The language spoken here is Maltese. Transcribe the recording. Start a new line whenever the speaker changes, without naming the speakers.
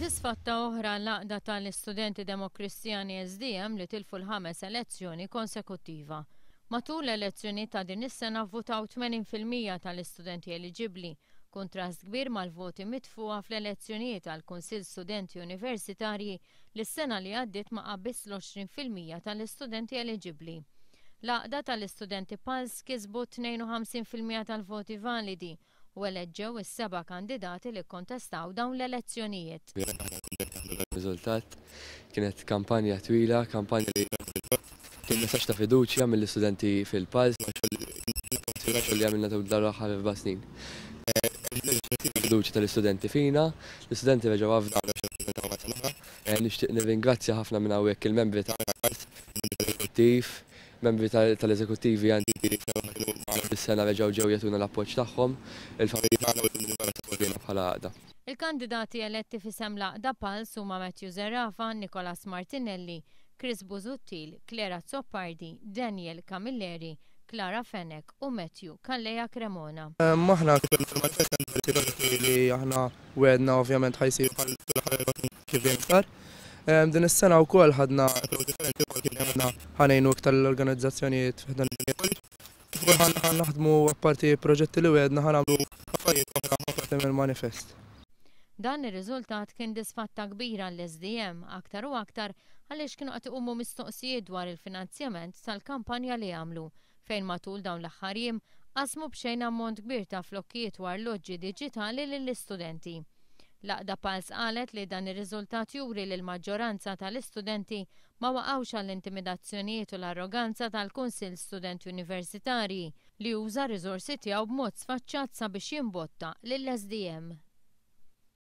Disfatta oħra l-għaqda tal-istudenti demokristjani SDM li tilfu l-5 elezzjoni konsekuttiva. Matul l-elezzjoni ta' din is-sena votaw 80% tal-istudenti eliġibbli, kontrast kbir mal-voti mitfuqa fl-elezzjonijiet tal-Kunsill Studenti Universitarji li s-sena li għaddiet ma qabbis l-20% tal-istudenti eliġibbli. L-għaqda tal-istudenti PALS kisbu 52% tal-voti validi u eleġġew is-7 kandidati li kontestaw dawn l-elezzjonijiet.
Il-riżultat kienet kampanja twila, kampanja li kien messaġġ ta' fiduċja mill-istudenti fil-PALS li għamilna l-aħħar 4 snin. Fiduċja tal-istudenti fina, l-istudenti reġgħu għafda. Nixtieq nirringrazzja ħafna minn hawnhekk il-membri tal-eżekuttiv, membri tal-eżekuttivi għandi is-sena reġgħu ġew jagħtuna l-appoġġ tagħhom, il-familja bħala għaqda.
Il-kandidati eletti fisem l-għaqda PALS huma Matthew Zerafa, Nicolas Martinelli, Chris Busuttil, Clara Zoppardi, Daniel Camilleri, Clara Fenek u Matthew Kalleja Cremona.
Maħna li aħna wedna ovvjament ħajsir kif jinsar. Din is-sena wkoll ħadna ħanejnu iktar l-organizzazzjonijiet f'dan il-jiem. Naħdmu apparti proġetti li wedna ħanagħmlu affarijiet mill-manifest.
Dan ir-riżultat kien disfatta kbira l-SDM aktar u aktar għaliex kienu qed iqumu mistoqsijiet dwar il-finanzjament tal-kampanja li għamlu fejn matul dawn l-aħħar jiem qasmu b'xejn ammont kbir ta' flokkijiet dwar loġġi diġitali lill-istudenti. L-għaqda PALS qalet li dan ir-riżultat juri li l-maġġoranza tal-istudenti ma waqgħux għall-intimidazzjonijiet u l-arroganza tal-Kunsill Studenti Universitarji li uża r-riżorsi tiegħu b'mod sfaċċat sabiex jimbotta lill-SDM.